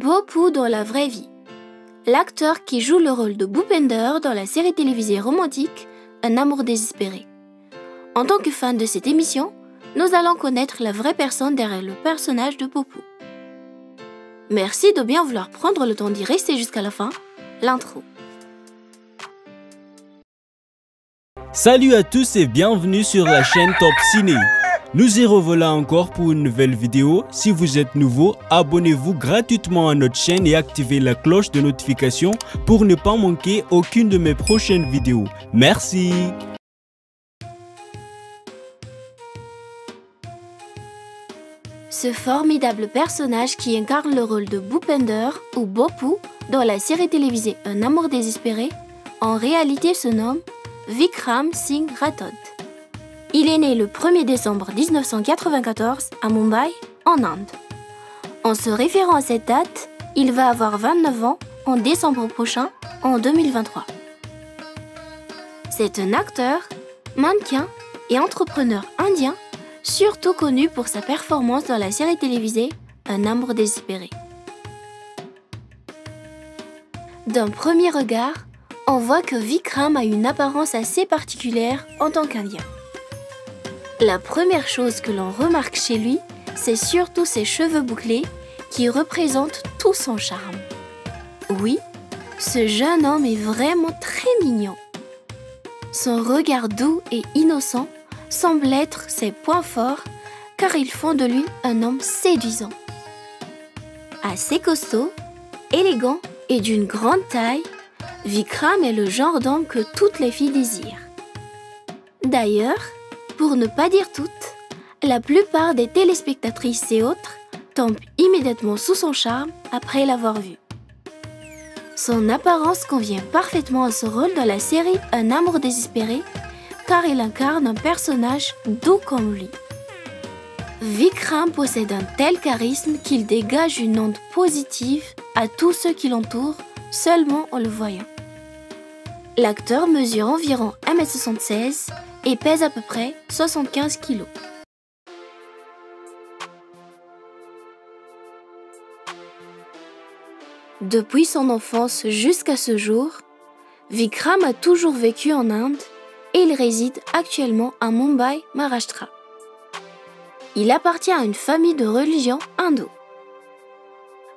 Boppu dans la vraie vie. L'acteur qui joue le rôle de Bhupender dans la série télévisée romantique Un amour désespéré. En tant que fan de cette émission, nous allons connaître la vraie personne derrière le personnage de Boppu. Merci de bien vouloir prendre le temps d'y rester jusqu'à la fin. L'intro. Salut à tous et bienvenue sur la chaîne Top Ciné. Nous y revoilà encore pour une nouvelle vidéo. Si vous êtes nouveau, abonnez-vous gratuitement à notre chaîne et activez la cloche de notification pour ne pas manquer aucune de mes prochaines vidéos. Merci. Ce formidable personnage qui incarne le rôle de Bhupender ou Boppu dans la série télévisée Un amour désespéré, en réalité se nomme Vikram Singh Rathod. Il est né le 1er décembre 1994 à Mumbai, en Inde. En se référant à cette date, il va avoir 29 ans en décembre prochain, en 2023. C'est un acteur, mannequin et entrepreneur indien, surtout connu pour sa performance dans la série télévisée Un amour désespéré. D'un premier regard, on voit que Vikram a une apparence assez particulière en tant qu'Indien. La première chose que l'on remarque chez lui, c'est surtout ses cheveux bouclés qui représentent tout son charme. Oui, ce jeune homme est vraiment très mignon. Son regard doux et innocent semble être ses points forts car ils font de lui un homme séduisant. Assez costaud, élégant et d'une grande taille, Vikram est le genre d'homme que toutes les filles désirent. D'ailleurs, pour ne pas dire toutes, la plupart des téléspectatrices et autres tombent immédiatement sous son charme après l'avoir vu. Son apparence convient parfaitement à ce rôle dans la série Un amour désespéré, car il incarne un personnage doux comme lui. Vikram possède un tel charisme qu'il dégage une onde positive à tous ceux qui l'entourent seulement en le voyant. L'acteur mesure environ 1m76 et pèse à peu près 75 kg. Depuis son enfance jusqu'à ce jour, Vikram a toujours vécu en Inde et il réside actuellement à Mumbai, Maharashtra. Il appartient à une famille de religion hindoue.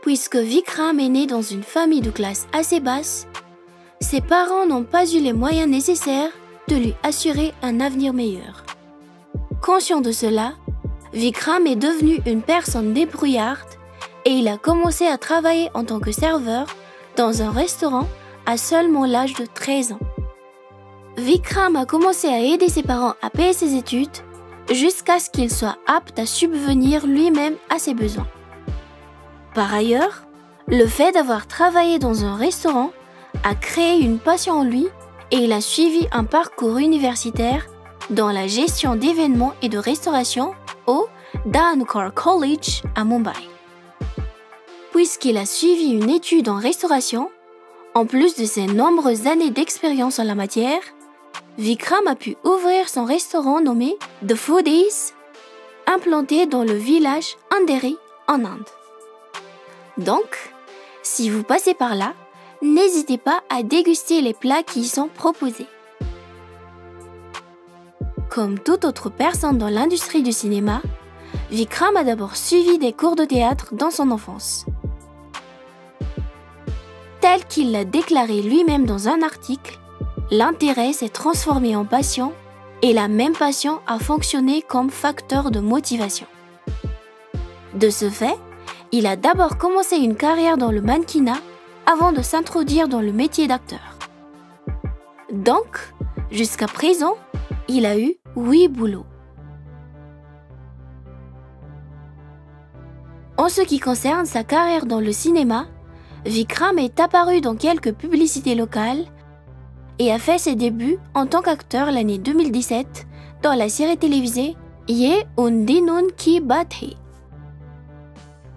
Puisque Vikram est né dans une famille de classe assez basse, ses parents n'ont pas eu les moyens nécessaires de lui assurer un avenir meilleur. Conscient de cela, Vikram est devenu une personne débrouillarde et il a commencé à travailler en tant que serveur dans un restaurant à seulement l'âge de 13 ans. Vikram a commencé à aider ses parents à payer ses études jusqu'à ce qu'il soit apte à subvenir lui-même à ses besoins. Par ailleurs, le fait d'avoir travaillé dans un restaurant a créé une passion en lui et il a suivi un parcours universitaire dans la gestion d'événements et de restauration au Dhankar College à Mumbai. Puisqu'il a suivi une étude en restauration, en plus de ses nombreuses années d'expérience en la matière, Vikram a pu ouvrir son restaurant nommé The Foodies, implanté dans le village Andheri en Inde. Donc, si vous passez par là, n'hésitez pas à déguster les plats qui y sont proposés. Comme toute autre personne dans l'industrie du cinéma, Vikram a d'abord suivi des cours de théâtre dans son enfance. Tel qu'il l'a déclaré lui-même dans un article, l'intérêt s'est transformé en passion et la même passion a fonctionné comme facteur de motivation. De ce fait, il a d'abord commencé une carrière dans le mannequinat avant de s'introduire dans le métier d'acteur. Donc, jusqu'à présent, il a eu 8 boulots. En ce qui concerne sa carrière dans le cinéma, Vikram est apparu dans quelques publicités locales et a fait ses débuts en tant qu'acteur l'année 2017 dans la série télévisée Ye Un Dinun Ki Baat Hai.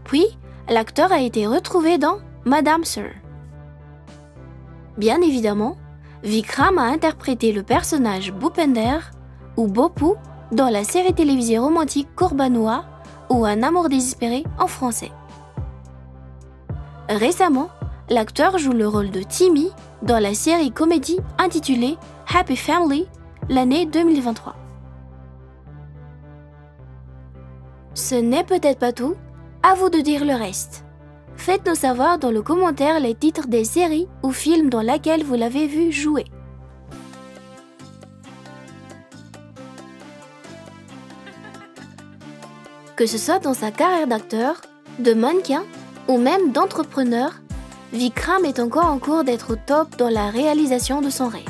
Puis, l'acteur a été retrouvé dans Madame Sir. Bien évidemment, Vikram a interprété le personnage Bhupender ou Boppu dans la série télévisée romantique Courbanua ou Un amour désespéré en français. Récemment, l'acteur joue le rôle de Timmy dans la série comédie intitulée Happy Family, l'année 2023. Ce n'est peut-être pas tout, à vous de dire le reste. Faites-nous savoir dans le commentaire les titres des séries ou films dans lesquels vous l'avez vu jouer. Que ce soit dans sa carrière d'acteur, de mannequin ou même d'entrepreneur, Vikram est encore en cours d'être au top dans la réalisation de son rêve.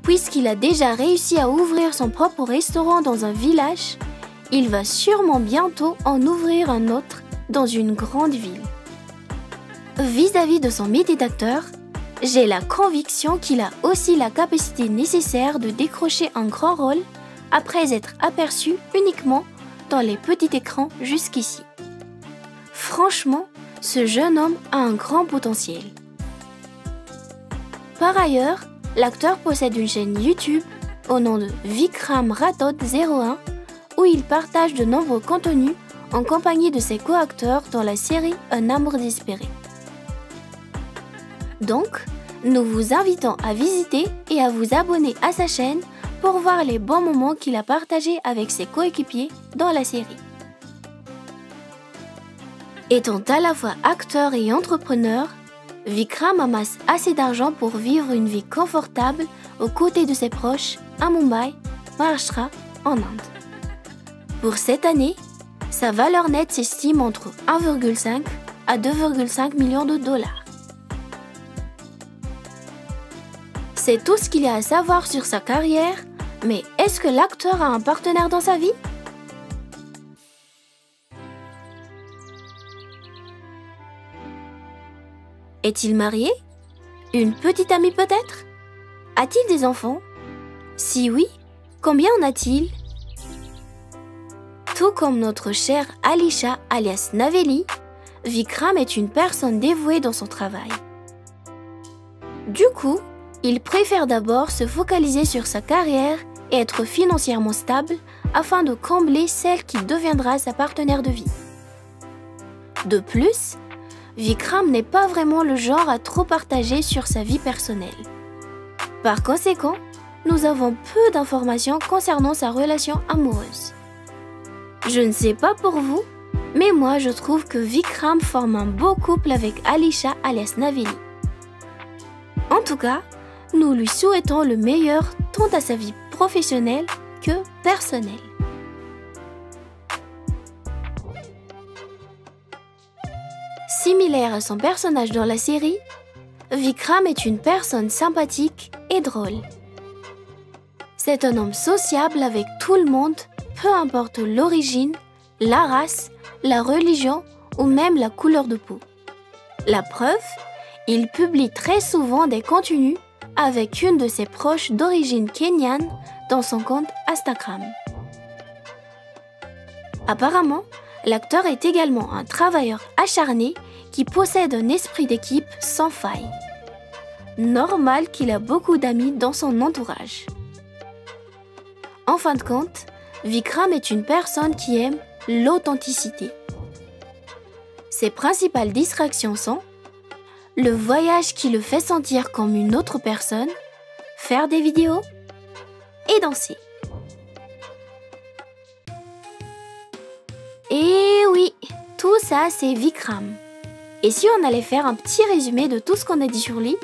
Puisqu'il a déjà réussi à ouvrir son propre restaurant dans un village, il va sûrement bientôt en ouvrir un autre dans une grande ville. Vis-à-vis de son métier d'acteur, j'ai la conviction qu'il a aussi la capacité nécessaire de décrocher un grand rôle après être aperçu uniquement dans les petits écrans jusqu'ici. Franchement, ce jeune homme a un grand potentiel. Par ailleurs, l'acteur possède une chaîne YouTube au nom de Vikram Rathod 01 où il partage de nombreux contenus en compagnie de ses co-acteurs dans la série Un amour désespéré. Donc, nous vous invitons à visiter et à vous abonner à sa chaîne pour voir les bons moments qu'il a partagés avec ses coéquipiers dans la série. Étant à la fois acteur et entrepreneur, Vikram amasse assez d'argent pour vivre une vie confortable aux côtés de ses proches à Mumbai, Maharashtra, en Inde. Pour cette année, sa valeur nette s'estime entre 1,5 à 2,5 millions de dollars. C'est tout ce qu'il y a à savoir sur sa carrière, mais est-ce que l'acteur a un partenaire dans sa vie ? Est-il marié ? Une petite amie peut-être ? A-t-il des enfants ? Si oui, combien en a-t-il ? Tout comme notre chère Alisha alias Naveli, Vikram est une personne dévouée dans son travail. Du coup, il préfère d'abord se focaliser sur sa carrière et être financièrement stable afin de combler celle qui deviendra sa partenaire de vie. De plus, Vikram n'est pas vraiment le genre à trop partager sur sa vie personnelle. Par conséquent, nous avons peu d'informations concernant sa relation amoureuse. Je ne sais pas pour vous, mais moi je trouve que Vikram forme un beau couple avec Alisha alias Naveli. En tout cas, nous lui souhaitons le meilleur tant à sa vie professionnelle que personnelle. Similaire à son personnage dans la série, Vikram est une personne sympathique et drôle. C'est un homme sociable avec tout le monde, peu importe l'origine, la race, la religion ou même la couleur de peau. La preuve, il publie très souvent des contenus avec une de ses proches d'origine kenyane dans son compte Instagram. Apparemment, l'acteur est également un travailleur acharné qui possède un esprit d'équipe sans faille. Normal qu'il a beaucoup d'amis dans son entourage. En fin de compte, Vikram est une personne qui aime l'authenticité. Ses principales distractions sont le voyage qui le fait sentir comme une autre personne, faire des vidéos et danser. Et oui, tout ça c'est Vikram. Et si on allait faire un petit résumé de tout ce qu'on a dit sur lui ?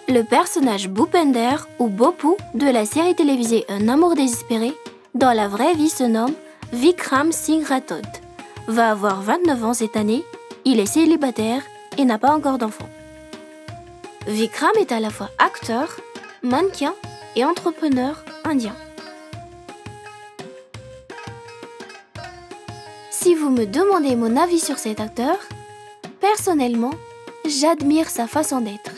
Le personnage Bhupender ou Bopu de la série télévisée Un amour désespéré, dans la vraie vie se nomme Vikram Singh Rathod, va avoir 29 ans cette année, il est célibataire et n'a pas encore d'enfant. Vikram est à la fois acteur, mannequin et entrepreneur indien. Si vous me demandez mon avis sur cet acteur, personnellement, j'admire sa façon d'être.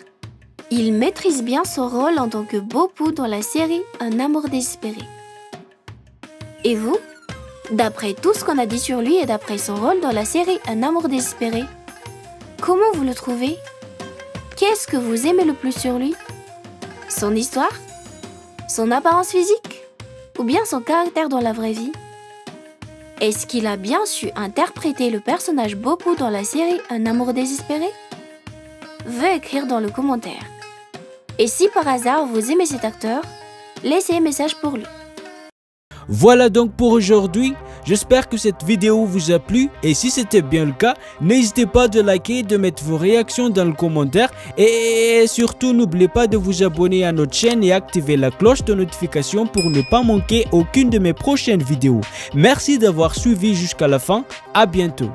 Il maîtrise bien son rôle en tant que Bopu dans la série Un amour désespéré. Et vous ? D'après tout ce qu'on a dit sur lui et d'après son rôle dans la série Un amour désespéré, comment vous le trouvez ? Qu'est-ce que vous aimez le plus sur lui ? Son histoire ? Son apparence physique ? Ou bien son caractère dans la vraie vie ? Est-ce qu'il a bien su interpréter le personnage Boku dans la série Un amour désespéré? Veuillez écrire dans le commentaire. Et si par hasard vous aimez cet acteur, laissez un message pour lui. Voilà donc pour aujourd'hui. J'espère que cette vidéo vous a plu et si c'était bien le cas, n'hésitez pas de liker et de mettre vos réactions dans le commentaire et surtout n'oubliez pas de vous abonner à notre chaîne et activer la cloche de notification pour ne pas manquer aucune de mes prochaines vidéos. Merci d'avoir suivi jusqu'à la fin, à bientôt.